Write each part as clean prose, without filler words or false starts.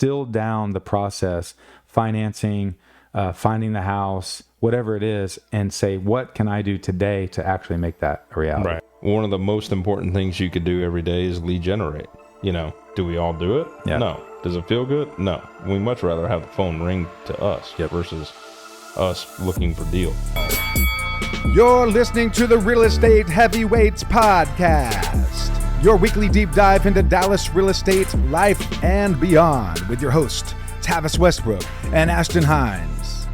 distill down the process, financing, finding the house, whatever it is, and say, what can I do today to actually make that a reality? Right. One of the most important things you could do every day is lead generate. Do we all do it? Yeah. No. Does it feel good? No. We much rather have the phone ring to us versus us looking for deals. You're listening to the Real Estate Heavyweights Podcast, your weekly deep dive into Dallas real estate, life, and beyond, with your host, Tavis Westbrook and Ashton Hines.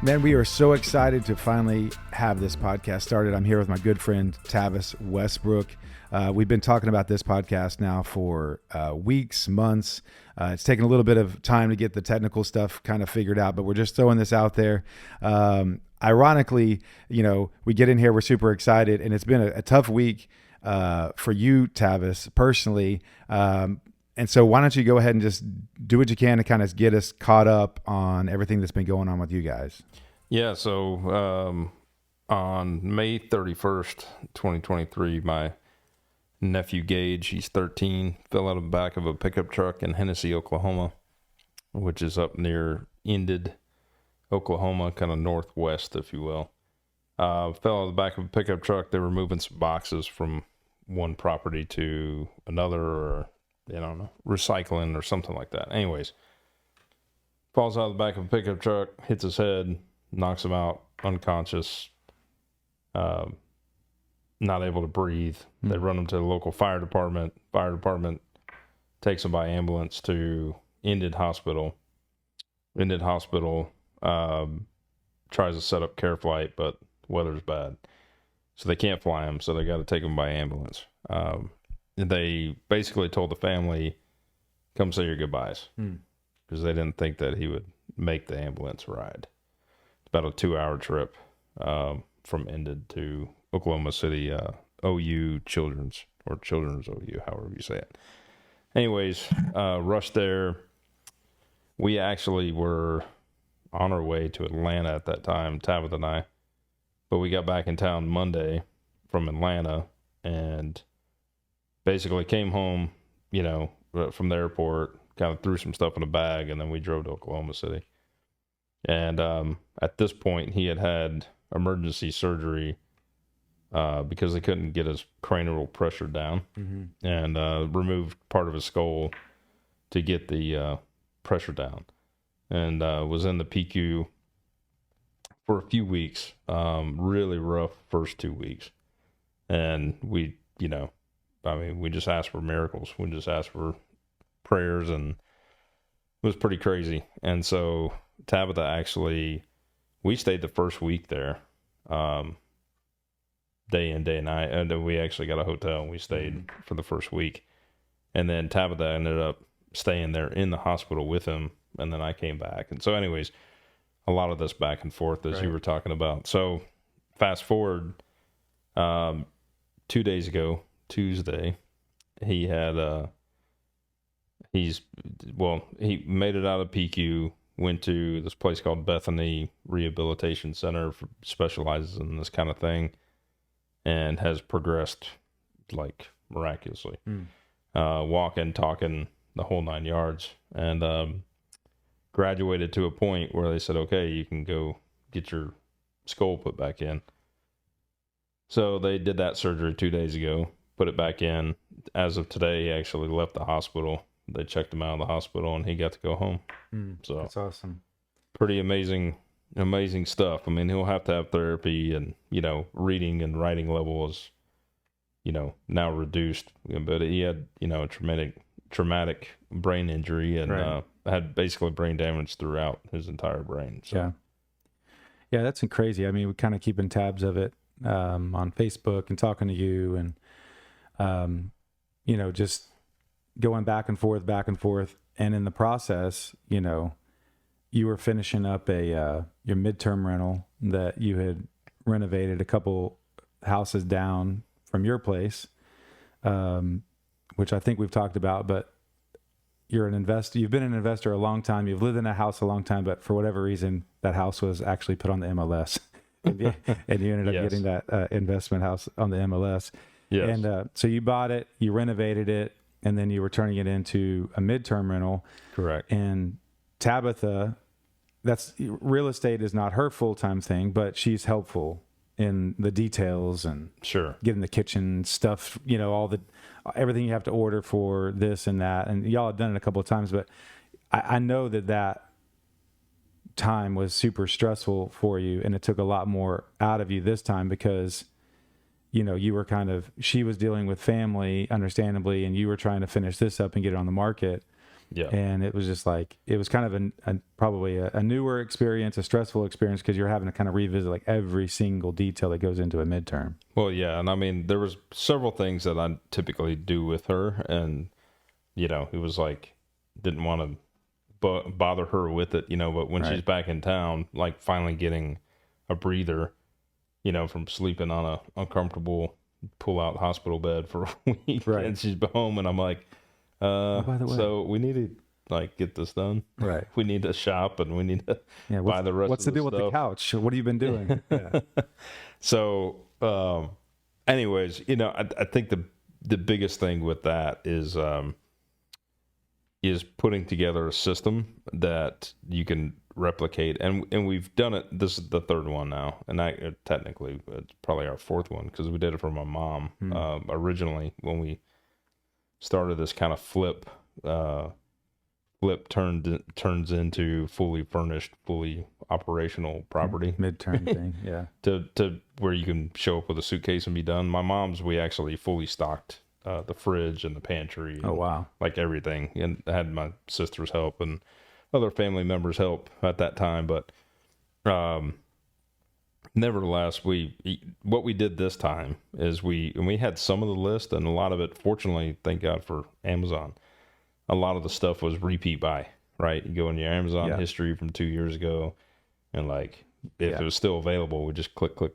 Man, we are so excited to finally have this podcast started. I'm here with my good friend, Tavis Westbrook. We've been talking about this podcast now for weeks, months. It's taken a little bit of time to get the technical stuff kind of figured out, but we're just throwing this out there. Ironically, we get in here, we're super excited, and it's been a tough week for you, Tavis, personally. And so why don't you go ahead and just do what you can to kind of get us caught up on everything that's been going on with you guys. Yeah, so on May 31st, 2023, my nephew Gage, he's 13, fell out of the back of a pickup truck in Hennessy, Oklahoma, which is up near Enid, Oklahoma, kind of northwest, if you will. Fell out of the back of a pickup truck. They were moving some boxes from one property to another, or recycling or something like that. Anyways, falls out of the back of a pickup truck, hits his head, knocks him out, unconscious, not able to breathe. They run him to the local fire department. Fire department takes him by ambulance to Enid Hospital. Enid Hospital tries to set up care flight, but weather's bad, so they can't fly him. So they got to take him by ambulance. They basically told the family, "Come say your goodbyes," because they didn't think that he would make the ambulance ride. It's about a 2-hour trip from Enid to Oklahoma City, OU Children's, or Children's OU, however you say it. Anyways, rushed there. We actually were on our way to Atlanta at that time, Tavis and I, but we got back in town Monday from Atlanta and basically came home, from the airport, kind of threw some stuff in a bag, and then we drove to Oklahoma City. And at this point, he had emergency surgery because they couldn't get his cranial pressure down, and removed part of his skull to get the pressure down, and was in the PQ for a few weeks. Really rough first 2 weeks, and we just asked for miracles. We just asked for prayers, and it was pretty crazy. And so Tabitha actually, we stayed the first week there, day in, day night. And then we actually got a hotel and we stayed for the first week. And then Tabitha ended up staying there in the hospital with him. And then I came back. And so anyways, a lot of this back and forth as you were talking about. So fast forward, 2 days ago, Tuesday, he had he made it out of PQ, went to this place called Bethany Rehabilitation Center, specializes in this kind of thing, and has progressed like miraculously. Walking, talking, the whole 9 yards, and graduated to a point where they said, okay, you can go get your skull put back in. So they did that surgery 2 days ago, put it back in. As of today, he actually left the hospital. They checked him out of the hospital, and he got to go home. So that's awesome. Pretty amazing stuff. I mean, he'll have to have therapy, and reading and writing level is now reduced. But he had a traumatic brain injury, and had basically brain damage throughout his entire brain. So. Yeah, that's crazy. I mean, we're kind of keeping tabs of it on Facebook and talking to you, and just going back and forth, and in the process, you were finishing up your midterm rental that you had renovated a couple houses down from your place, which I think we've talked about. But you're an investor. You've been an investor a long time. You've lived in a house a long time, but for whatever reason, that house was actually put on the MLS, and you ended up getting that investment house on the MLS. Yes. And so you bought it, you renovated it, and then you were turning it into a midterm rental. Correct. And Tabitha, that's real estate is not her full-time thing, but she's helpful in the details and Sure. getting the kitchen stuff, everything you have to order for this and that. And y'all have done it a couple of times, but I know that time was super stressful for you, and it took a lot more out of you this time because, you were she was dealing with family, understandably, and you were trying to finish this up and get it on the market. Yeah. And it was just it was kind of probably a newer experience, a stressful experience, because you're having to kind of revisit every single detail that goes into a midterm. Well, yeah. And I mean, there was several things that I typically do with her, and, it was didn't want to bother her with it, but when she's back in town, finally getting a breather, from sleeping on a uncomfortable pull-out hospital bed for a week, and she's home, and I'm like, by the way, so we need to get this done. Right. We need to shop, and we need to buy the rest. What's the deal stuff. With the couch? What have you been doing? Yeah. So, anyways, I think the biggest thing with that is putting together a system that you can replicate, and we've done it. This is the third one now, and technically it's probably our fourth one because we did it for my mom originally when we started this kind of flip turns into fully furnished, fully operational property midterm thing, yeah, to where you can show up with a suitcase and be done. My mom's, we actually fully stocked the fridge and the pantry. Oh, wow. Everything. And I had my sister's help and other family members help at that time. But nevertheless, what we did this time is we had some of the list, and a lot of it, fortunately, thank God for Amazon, a lot of the stuff was repeat buy, right? You go in your Amazon history from 2 years ago, and if it was still available, we just click, and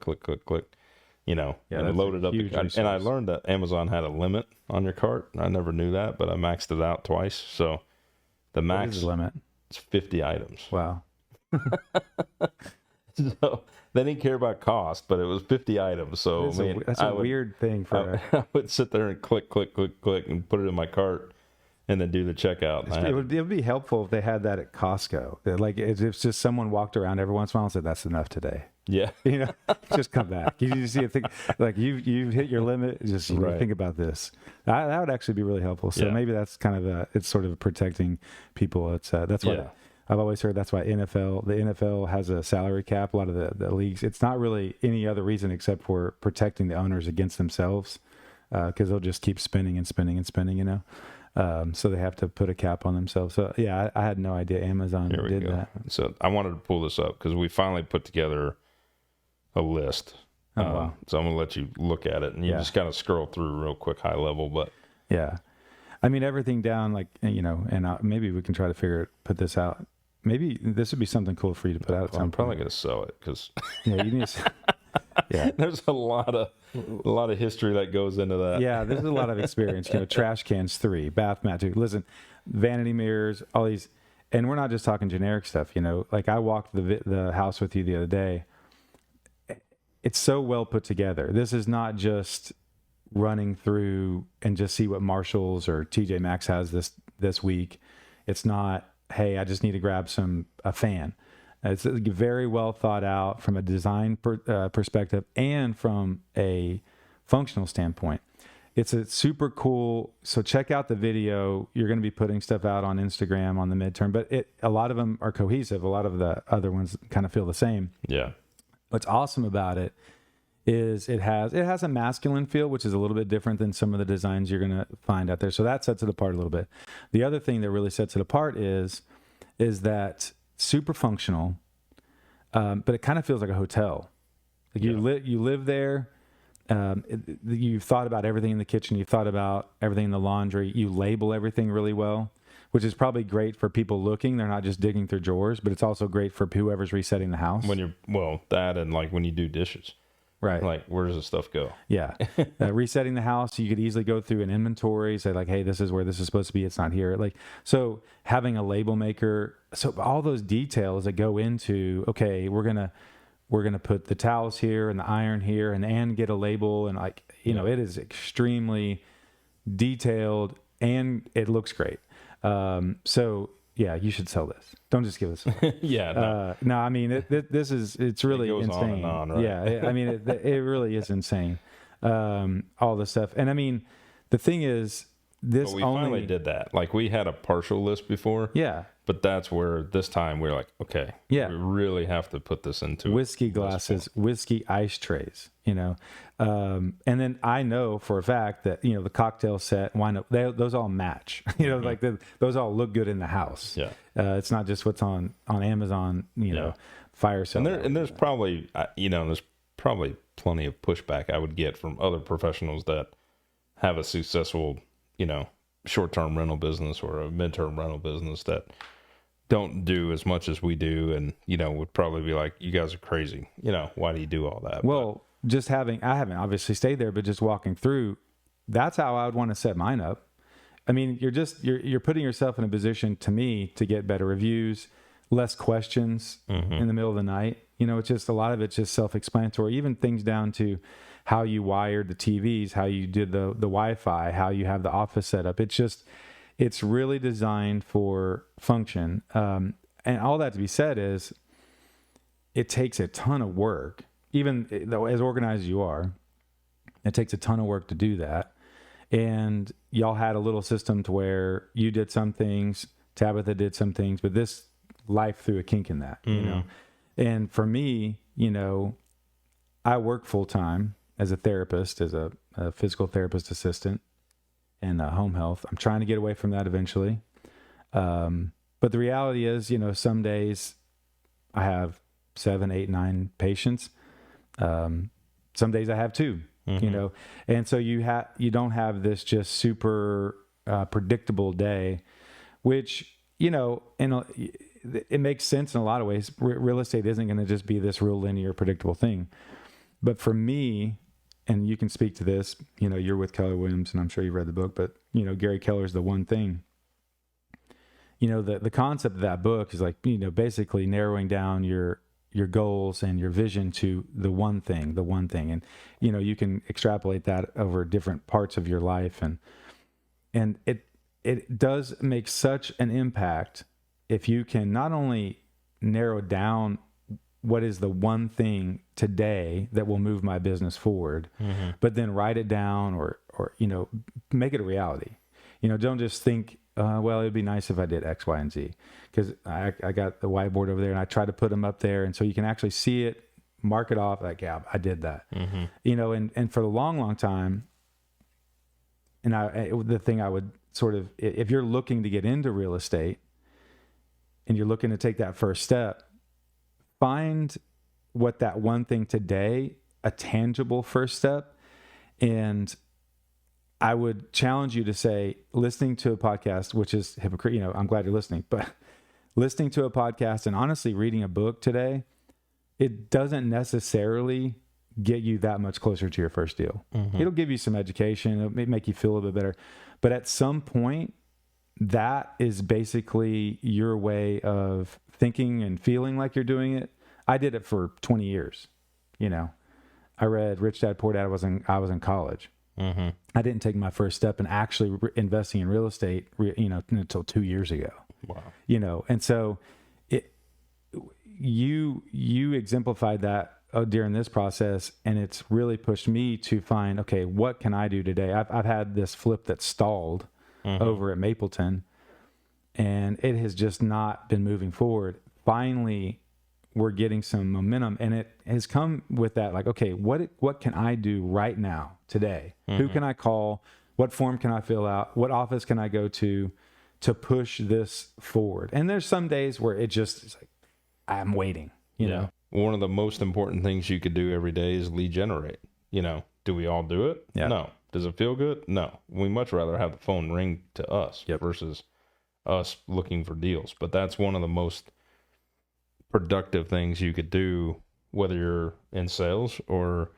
load it up. And I learned that Amazon had a limit on your cart. I never knew that, but I maxed it out twice. So the max limit is 50 items. Wow. So they didn't care about cost, but it was 50 items. So that's a weird thing I would sit there and click, and put it in my cart, and then do the checkout. It would be helpful if they had that at Costco. If just someone walked around every once in a while and said, "That's enough today." Yeah. Just come back. You see a thing you hit your limit. Just think about this. That would actually be really helpful. So maybe that's kind of it's sort of protecting people. It's that's why I've always heard that's why the NFL has a salary cap. A lot of the leagues. It's not really any other reason except for protecting the owners against themselves, because they'll just keep spending and spending and spending. So they have to put a cap on themselves. So I had no idea Amazon did that. So I wanted to pull this up because we finally put together a list. Oh, wow. So I'm going to let you look at it, and you just kind of scroll through real quick, high level. But yeah, I mean, everything down, and maybe we can try to put this out. Maybe this would be something cool for you to put out. I'm probably going to sell it because you need to. Yeah, there's a lot of history that goes into that. Yeah, there's a lot of experience. Trash cans 3, bath mat 2. Listen, vanity mirrors, all these, and we're not just talking generic stuff. I walked the house with you the other day. It's so well put together. This is not just running through and just see what Marshalls or TJ Maxx has this week. It's not, hey, I just need to grab a fan. It's very well thought out from a design perspective and from a functional standpoint. It's a super cool. So check out the video. You're going to be putting stuff out on Instagram on the midterm, but a lot of them are cohesive. A lot of the other ones kind of feel the same. Yeah. What's awesome about it is it has a masculine feel, which is a little bit different than some of the designs you're going to find out there. So that sets it apart a little bit. The other thing that really sets it apart is that super functional, but it kind of feels like a hotel. You live there. You've thought about everything in the kitchen. You've thought about everything in the laundry. You label everything really well, which is probably great for people looking. They're not just digging through drawers, but it's also great for whoever's resetting the house. That and when you do dishes. Right. Where does the stuff go? Yeah. Resetting the house, you could easily go through an inventory, say hey, this is where this is supposed to be. It's not here. So having a label maker, so all those details that go into, okay, we're going to put the towels here and the iron here and get a label. And it is extremely detailed and it looks great. So yeah, you should sell this. Don't just give this away. Yeah. No, I mean, it's really goes insane. on and on, right? Yeah. I mean, it really is insane. All this stuff. And I mean, the thing is, But we finally did that. Like, we had a partial list before. Yeah. But that's where this time we're like, okay, yeah, we really have to put this into whiskey glasses, whiskey ice trays, you know. And then I know for a fact that, you know, the cocktail set, wine, those all match, you know, like those all look good in the house. Yeah. It's not just what's on Amazon, you know, fire sale. And there's probably, you know, there's probably plenty of pushback I would get from other professionals that have a successful, you know, short-term rental business or a mid-term rental business that don't do as much as we do, and, you know, would probably be like, you guys are crazy, you know, why do you do all that? Well, I haven't obviously stayed there, but just walking through, that's how I would want to set mine up. I mean, you're putting yourself in a position, to me, to get better reviews, less questions in the middle of the night. You know, it's just, a lot of it's just self-explanatory, even things down to how you wired the TVs, how you did the Wi-Fi, how you have the office set up. It's really designed for function. And all that to be said is, it takes a ton of work, even though as organized as you are, it takes a ton of work to do that. And y'all had a little system to where you did some things, Tabitha did some things, but this life threw a kink in that, you know? And for me, you know, I work full time as a therapist, as a physical therapist assistant, and home health. I'm trying to get away from that eventually. But the reality is, you know, some days I have 7, 8, 9 patients. Some days I have 2, you know, and so you don't have this just super predictable day, which, you know, it makes sense in a lot of ways. Real estate isn't going to just be this real linear, predictable thing. But for me, and you can speak to this, you know, you're with Keller Williams, and I'm sure you've read the book, but, you know, Gary Keller's The One Thing. You know, the concept of that book is like, you know, basically narrowing down your goals and your vision to the one thing. And, you know, you can extrapolate that over different parts of your life. And it does make such an impact if you can not only narrow down what is the one thing today that will move my business forward, but then write it down or, you know, make it a reality. You know, don't just think, well, it'd be nice if I did X, Y, and Z, because I got the whiteboard over there and I try to put them up there. And so you can actually see it, mark it off, like, yeah, I did that, you know, and for the long, long time. And the thing I would sort of, if you're looking to get into real estate and you're looking to take that first step, find what that one thing today, a tangible first step. And I would challenge you to say, listening to a podcast, which is hypocrite, you know, I'm glad you're listening, but listening to a podcast and honestly reading a book today, it doesn't necessarily get you that much closer to your first deal. It'll give you some education. It'll make you feel a little bit better. But at some point, that is basically your way of thinking and feeling like you're doing it. I did it for 20 years. You know, I read Rich Dad Poor Dad. I was in college. I didn't take my first step in actually investing in real estate, you know, until 2 years ago. Wow. You know, and so you exemplified that during this process, and it's really pushed me to find, okay, what can I do today? I've had this flip that stalled over at Mapleton, and it has just not been moving forward. Finally, we're getting some momentum, and it has come with that, like, okay, what can I do right now, today? Who can I call? What form can I fill out? What office can I go to push this forward? And there's some days where it just is like, I'm waiting, you know? One of the most important things you could do every day is lead generate. You know, do we all do it? Yeah. No. Does it feel good? No. We much rather have the phone ring to us versus us looking for deals. But that's one of the most productive things you could do, whether you're in sales or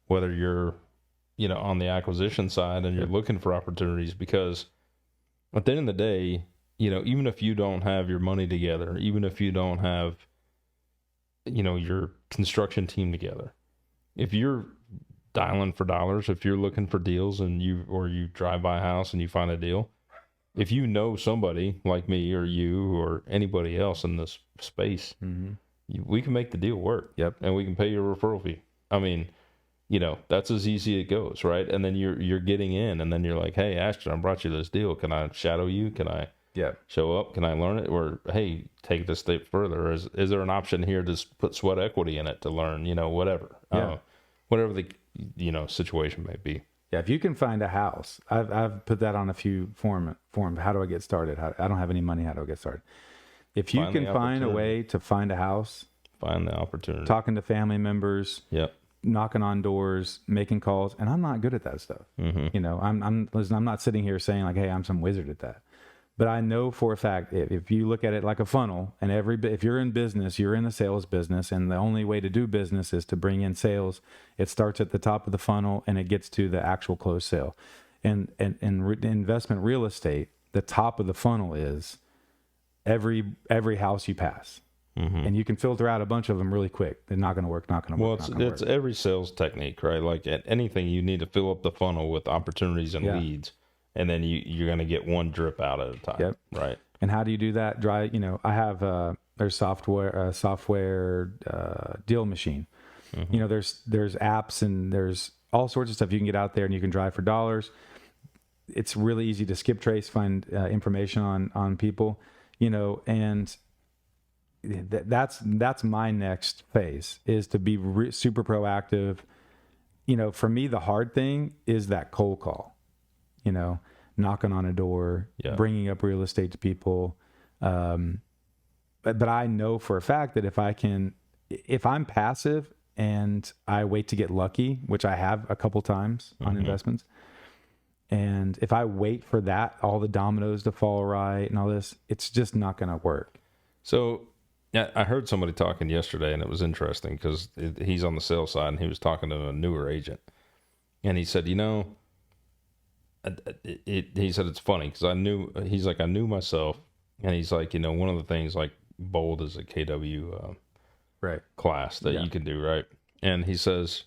whether you're, you know, on the acquisition side and you're looking for opportunities, because at the end of the day, you know, even if you don't have your money together, even if you don't have, you know, your construction team together, if you're dialing for dollars, if you're looking for deals and you drive by a house and you find a deal, if you know somebody like me or you or anybody else in this space, we can make the deal work. Yep. And we can pay your referral fee. I mean, you know, that's as easy as it goes, right? And then you're getting in, and then you're like, hey, Ashton, I brought you this deal. Can I shadow you? Can I show up? Can I learn it? Or, hey, take it a step further. Is there an option here to put sweat equity in it to learn, you know, whatever. Whatever the, you know, situation may be. Yeah, if you can find a house, I've put that on a few form. How do I get started? I don't have any money. How do I get started? If you can find a way to find a house, find the opportunity. Talking to family members, knocking on doors, making calls, and I'm not good at that stuff. You know, listen, I'm not sitting here saying like, hey, I'm some wizard at that. But I know for a fact, if you look at it like a funnel, and if you're in business, you're in the sales business, and the only way to do business is to bring in sales. It starts at the top of the funnel, and it gets to the actual closed sale. And investment real estate, the top of the funnel is every house you pass. And you can filter out a bunch of them really quick. They're not going to work, not going to work. Well, it's every sales technique, right? Like at anything, you need to fill up the funnel with opportunities and leads. And then you're going to get one drip out at a time, right? And how do you do that? You know, I have there's software deal machine. You know, there's apps and there's all sorts of stuff you can get out there, and you can drive for dollars. It's really easy to skip trace, find information on people, you know, and that's my next phase, is to be super proactive. You know, for me, the hard thing is that cold call. You know, knocking on a door, bringing up real estate to people. But I know for a fact that if I'm passive and I wait to get lucky, which I have a couple times on investments, and if I wait for that, all the dominoes to fall right and all this, it's just not going to work. So I heard somebody talking yesterday, and it was interesting because he's on the sales side, and he was talking to a newer agent, and he said, you know, he said it's funny because I knew myself, and he's like, you know, one of the things, like Bold is a KW class that you can do, right? And he says,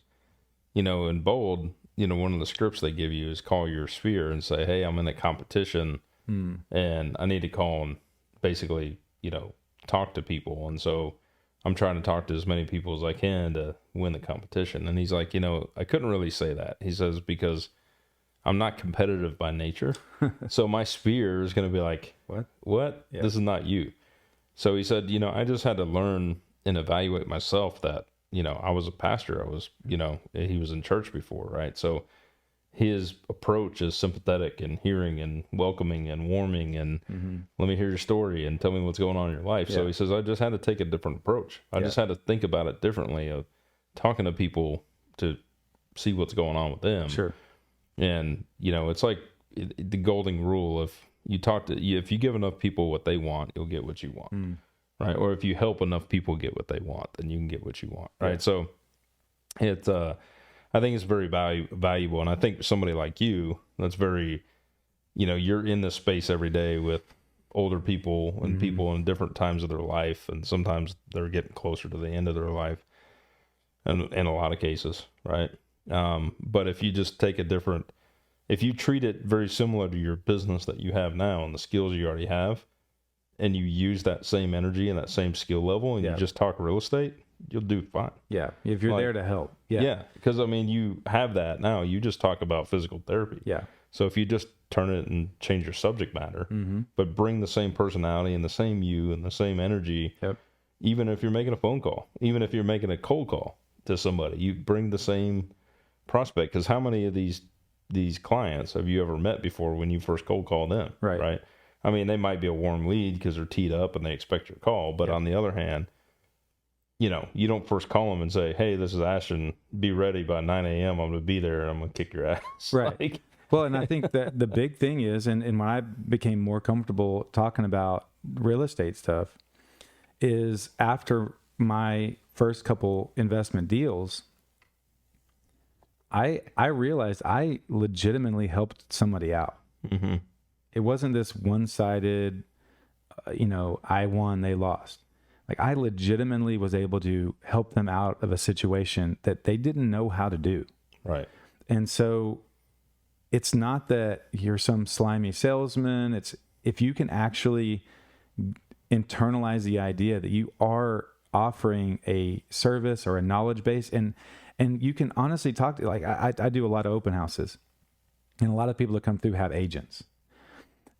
you know, in Bold, you know, one of the scripts they give you is call your sphere and say, hey, I'm in a competition and I need to call and basically, you know, talk to people. And so I'm trying to talk to as many people as I can to win the competition. And he's like, you know, I couldn't really say that. He says, because I'm not competitive by nature. So my sphere is going to be like, what? Yeah. This is not you. So he said, you know, I just had to learn and evaluate myself that, you know, I was a pastor. I was, you know, he was in church before, right? So his approach is sympathetic and hearing and welcoming and warming and let me hear your story and tell me what's going on in your life. So he says, I just had to take a different approach. I just had to think about it differently, of talking to people to see what's going on with them. Sure. And, you know, it's like the golden rule of if you give enough people what they want, you'll get what you want. Right. Or if you help enough people get what they want, then you can get what you want. Right. Yeah. So I think it's very valuable. And I think somebody like you, that's very, you know, you're in this space every day with older people and people in different times of their life. And sometimes they're getting closer to the end of their life in a lot of cases. Right. But if you just take if you treat it very similar to your business that you have now and the skills you already have, and you use that same energy and that same skill level, and you just talk real estate, you'll do fine. Yeah. If you're there to help. Yeah. Because, I mean, you have that now. You just talk about physical therapy. Yeah. So if you just turn it and change your subject matter, but bring the same personality and the same you and the same energy, even if you're making a phone call, even if you're making a cold call to somebody, you bring the same prospect. Because how many of these clients have you ever met before when you first cold called them? Right. I mean, they might be a warm lead because they're teed up and they expect your call. But on the other hand, you know, you don't first call them and say, hey, this is Ashton. Be ready by 9 a.m. I'm going to be there and I'm going to kick your ass. Right. Well, and I think that the big thing is, and when I became more comfortable talking about real estate stuff, is after my first couple investment deals, I realized I legitimately helped somebody out. It wasn't this one-sided, you know, I won, they lost. Like, I legitimately was able to help them out of a situation that they didn't know how to do. Right. And so it's not that you're some slimy salesman. It's if you can actually internalize the idea that you are offering a service or a knowledge base, and you can honestly talk to, like, I do a lot of open houses, and a lot of people that come through have agents.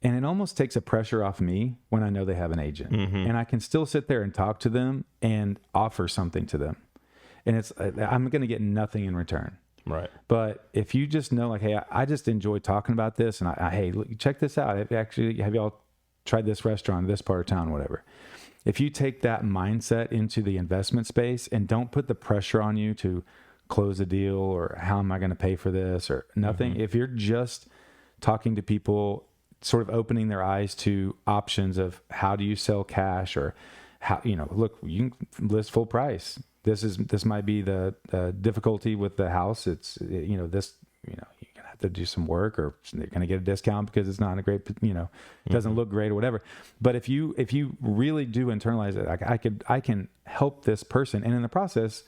And it almost takes a pressure off me when I know they have an agent. And I can still sit there and talk to them and offer something to them. And I'm going to get nothing in return. Right. But if you just know, like, hey, I just enjoy talking about this, and hey, look, check this out. Have y'all tried this restaurant in this part of town, whatever. If you take that mindset into the investment space and don't put the pressure on you to close a deal or how am I going to pay for this or nothing, if you're just talking to people, sort of opening their eyes to options of how do you sell cash, or how, look, you can list full price. This might be the difficulty with the house. It's, you're going to have to do some work, or they're going to get a discount because it's not a great, it doesn't look great or whatever. But if you really do internalize it, I can help this person, and in the process,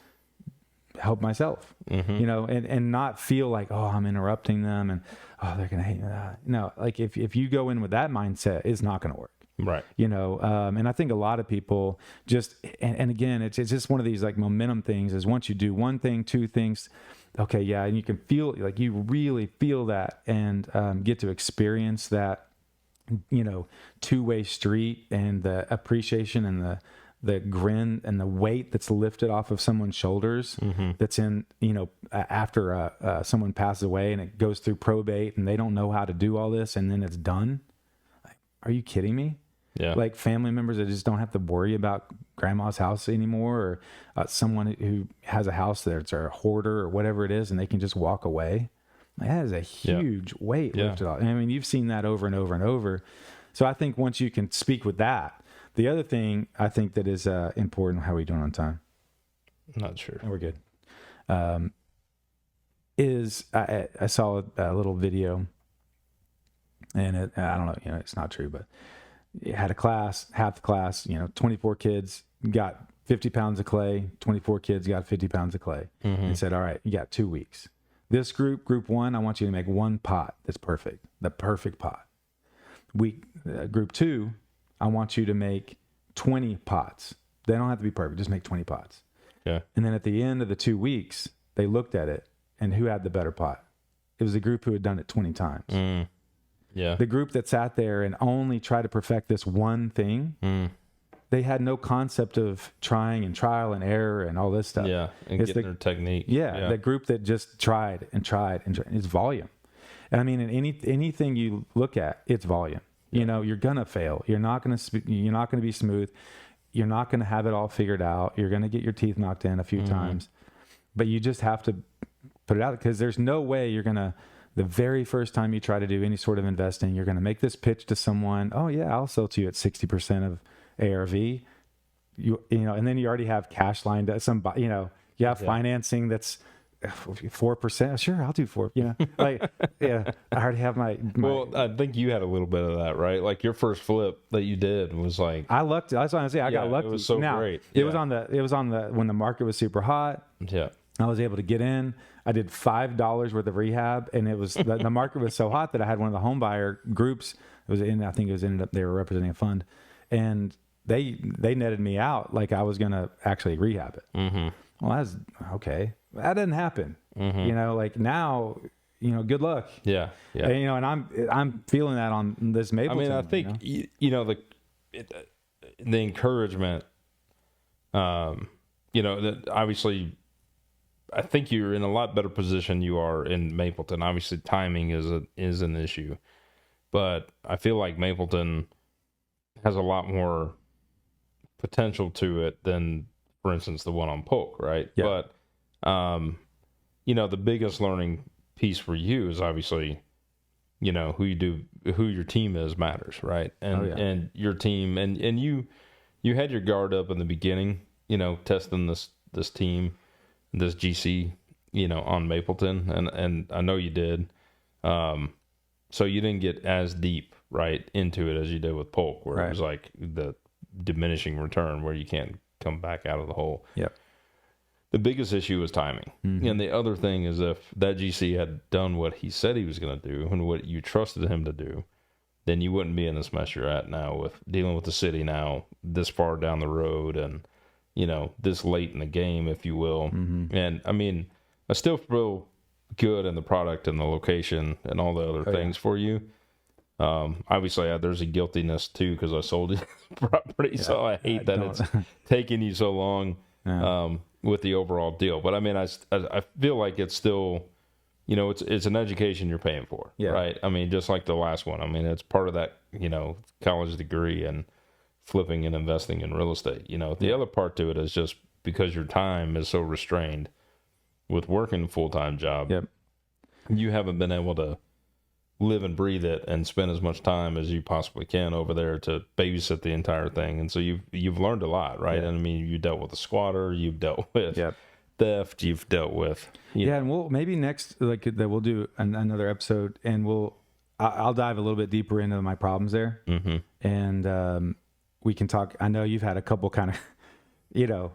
help myself, and not feel like, oh, I'm interrupting them and, oh, they're going to hate me. No, like if you go in with that mindset, it's not going to work. Right. And I think a lot of people just, and again, it's just one of these like momentum things, is once you do one thing, two things, okay, yeah, and you can feel, like, you really feel that, and get to experience that, two-way street, and the appreciation and the grin and the weight that's lifted off of someone's shoulders, that's in, after someone passes away and it goes through probate and they don't know how to do all this, and then it's done. Like, are you kidding me? Yeah. Like family members that just don't have to worry about grandma's house anymore, or someone who has a house that's a hoarder or whatever it is, and they can just walk away. Like, that is a huge weight lifted off. I mean, you've seen that over and over and over. So I think once you can speak with that, the other thing I think that is important, how are we doing on time? Not sure. We're good. Is I saw a little video, and I don't know, it's not true, but it had a class, half the class, 24 kids got 50 pounds of clay, 24 kids got 50 pounds of clay, and said, all right, you got 2 weeks. This group one, I want you to make one pot that's perfect, the perfect pot. Group two, I want you to make 20 pots. They don't have to be perfect. Just make 20 pots. Yeah. And then at the end of the 2 weeks, they looked at it, and who had the better pot? It was the group who had done it 20 times. Yeah. The group that sat there and only tried to perfect this one thing, they had no concept of trying and trial and error and all this stuff. Yeah. And getting their technique. Yeah. The group that just tried and tried and tried. It's volume. And I mean, in anything you look at, it's volume. You're gonna fail. You're not gonna be smooth. You're not gonna have it all figured out. You're gonna get your teeth knocked in a few times, but you just have to put it out, because there's no way you're gonna, the very first time you try to do any sort of investing, you're gonna make this pitch to someone. Oh yeah, I'll sell to you at 60% of ARV. And then you already have cash lined up. You have financing that's 4%. Sure, I'll do 4%. I already have my. Well, I think you had a little bit of that, right? Like your first flip that you did was like, I lucked. That's what I say. I got lucky. It was so great. It was on the when the market was super hot. Yeah. I was able to get in. I did $5 worth of rehab, and it was the market was so hot that I had one of the home buyer groups. I think ended up they were representing a fund, and they netted me out like I was going to actually rehab it. Well, that's okay. That didn't happen. Like now, good luck. Yeah. Yeah. And I'm feeling that on this Mapleton. I mean, I think, the encouragement, that obviously I think you're in a lot better position you are in Mapleton. Obviously timing is an issue, but I feel like Mapleton has a lot more potential to it than, for instance, the one on Polk, right? Yeah. But, the biggest learning piece for you is obviously, who your team is matters, right? And and your team, and you had your guard up in the beginning, testing this team, this GC, on Mapleton, and I know you did. So you didn't get as deep right into it as you did with Polk, where it was like the diminishing return where you can't come back out of the hole. Yep. The biggest issue was timing. And the other thing is, if that GC had done what he said he was going to do and what you trusted him to do, then you wouldn't be in this mess you're at now with dealing with the city now this far down the road and, you know, this late in the game, if you will. And I mean, I still feel good in the product and the location and all the other things for you. Obviously, there's a guiltiness too because I sold you the property, so I hate that it's taking you so long with the overall deal. But I mean, I feel like it's still, you know, it's an education you're paying for, right? I mean, just like the last one. I mean, it's part of that, you know, college degree and flipping and investing in real estate. You know, the other part to it is just because your time is so restrained with working a full-time job, you haven't been able to live and breathe it and spend as much time as you possibly can over there to babysit the entire thing. And so you've learned a lot, right? And I mean, you dealt with a squatter, you've dealt with theft, you've dealt with and we'll maybe next that we'll do another episode, and I'll dive a little bit deeper into my problems there, and we can talk. I know you've had a couple kind of, you know,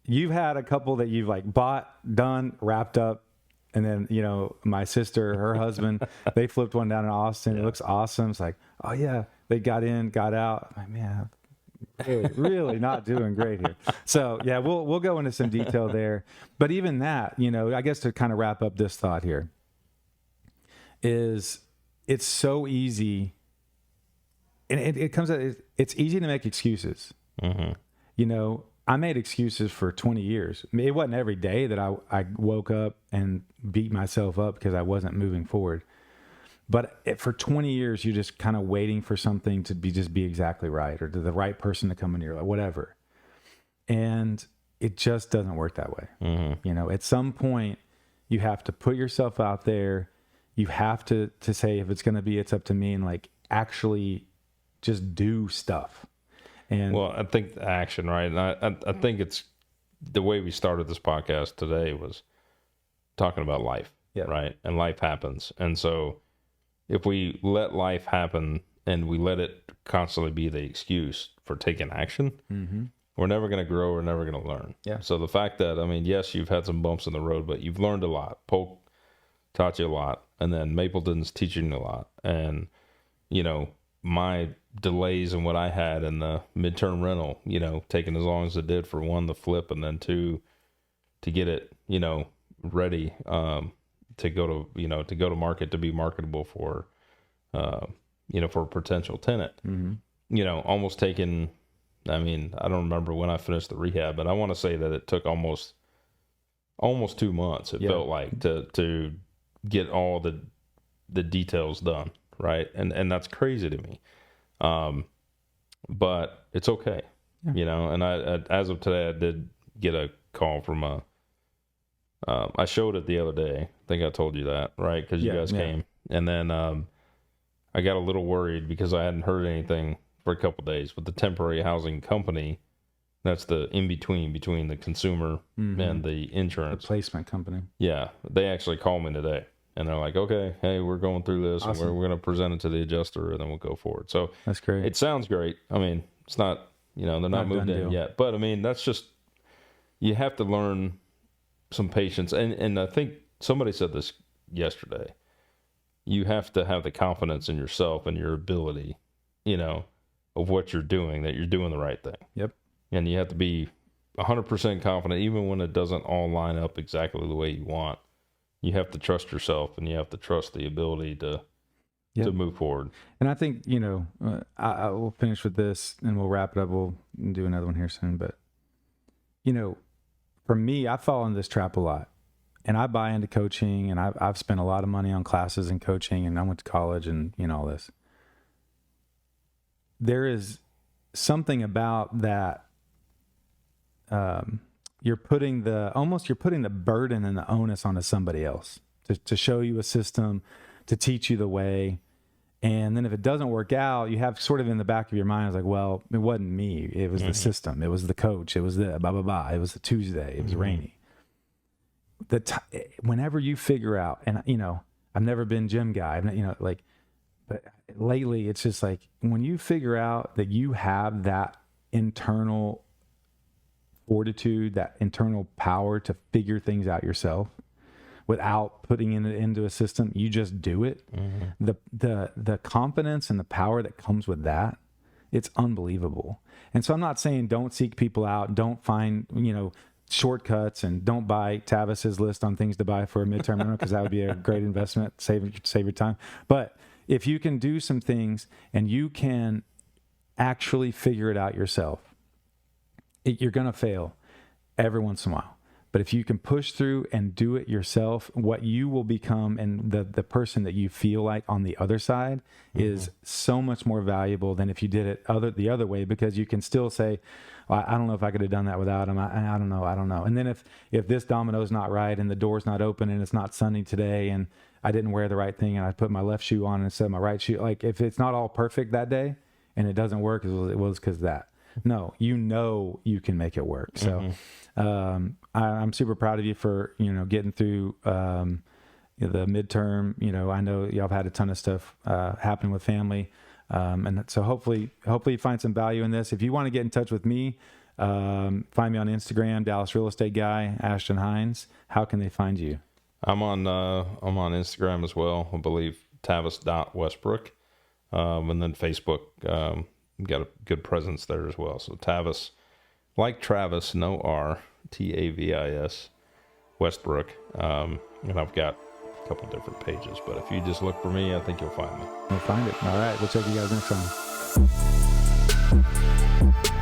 you've had a couple that you've like bought, done, wrapped up. And then, you know, my sister, her husband, they flipped one down in Austin. It looks awesome. It's like, oh yeah, they got in, got out. I'm like, man, really not doing great here. So yeah, we'll go into some detail there. But even that, you know, I guess to kind of wrap up this thought here is it's so easy. And it comes out, it's easy to make excuses. You know, I made excuses for 20 years. I mean, it wasn't every day that I woke up and beat myself up because I wasn't moving forward. But for 20 years, you're just kind of waiting for something to be exactly right, or to the right person to come in your life, whatever. And it just doesn't work that way. You know, at some point, you have to put yourself out there. You have to say, if it's going to be, it's up to me, and like actually just do stuff. And well, I think the action, right? And I think it's the way we started this podcast today was talking about life, right? And life happens. And so if we let life happen and we let it constantly be the excuse for taking action, we're never going to grow. We're never going to learn. So the fact that, I mean, yes, you've had some bumps in the road, but you've learned a lot. Polk taught you a lot. And then Mapleton's teaching you a lot. And, you know, my delays and what I had in the midterm rental, you know, taking as long as it did for one, the flip, and then two, to get it, you know, ready to go to market, to be marketable for, you know, for a potential tenant. You know, almost taking, I mean, I don't remember when I finished the rehab, but I want to say that it took almost 2 months. It felt like to get all the details done. Right. And that's crazy to me. But it's okay. You know, and I as of today, I did get a call from I showed it the other day. I think I told you that, right? Cause you guys came, and then, I got a little worried because I hadn't heard anything for a couple of days, but the temporary housing company, that's the between the consumer and the insurance replacement company. Yeah. They actually called me today. And they're like, okay, hey, we're going through this, and we're going to present it to the adjuster, and then we'll go forward. So that's great. It sounds great. I mean, it's not, you know, they're not moved in yet. But, I mean, that's just, you have to learn some patience. And I think somebody said this yesterday. You have to have the confidence in yourself and your ability, you know, of what you're doing, that you're doing the right thing. And you have to be 100% confident, even when it doesn't all line up exactly the way you want. You have to trust yourself, and you have to trust the ability to move forward. And I think, you know, I will finish with this, and we'll wrap it up. We'll do another one here soon. But, you know, for me, I fall into this trap a lot, and I buy into coaching, and I've spent a lot of money on classes and coaching, and I went to college and, you know, all this. There is something about that. You're putting the burden and the onus onto somebody else to show you a system, to teach you the way. And then if it doesn't work out, you have sort of in the back of your mind, it's like, well, it wasn't me. It was the system. It was the coach. It was the blah, blah, blah. It was the Tuesday. It was rainy. Whenever you figure out, and, you know, I've never been gym guy, you know, like, but lately it's just like, when you figure out that you have that internal fortitude, that internal power to figure things out yourself without putting it into a system. You just do it. Mm-hmm. The confidence and the power that comes with that, it's unbelievable. And so I'm not saying don't seek people out, don't find, shortcuts, and don't buy Tavis's list on things to buy for a midterm rental, because that would be a great investment, save your time. But if you can do some things and you can actually figure it out yourself, you're going to fail every once in a while. But if you can push through and do it yourself, what you will become and the person that you feel like on the other side is so much more valuable than if you did it the other way, because you can still say, well, I don't know if I could have done that without him. I don't know. And then if this domino's not right and the door's not open and it's not sunny today and I didn't wear the right thing and I put my left shoe on instead of my right shoe, like if it's not all perfect that day and it doesn't work, it was because of that. No, you can make it work. So I'm super proud of you for, getting through the midterm. I know y'all have had a ton of stuff happening with family. And so hopefully you find some value in this. If you want to get in touch with me, find me on Instagram, Dallas Real Estate Guy, Ashton Hines. How can they find you? I'm on Instagram as well. I believe Tavis.Westbrook. And then Facebook, got a good presence there as well. So Tavis, like Travis, no R, Tavis, Westbrook. And I've got a couple different pages, but if you just look for me, I think you'll find me. We'll find it. All right. We'll check you guys next time.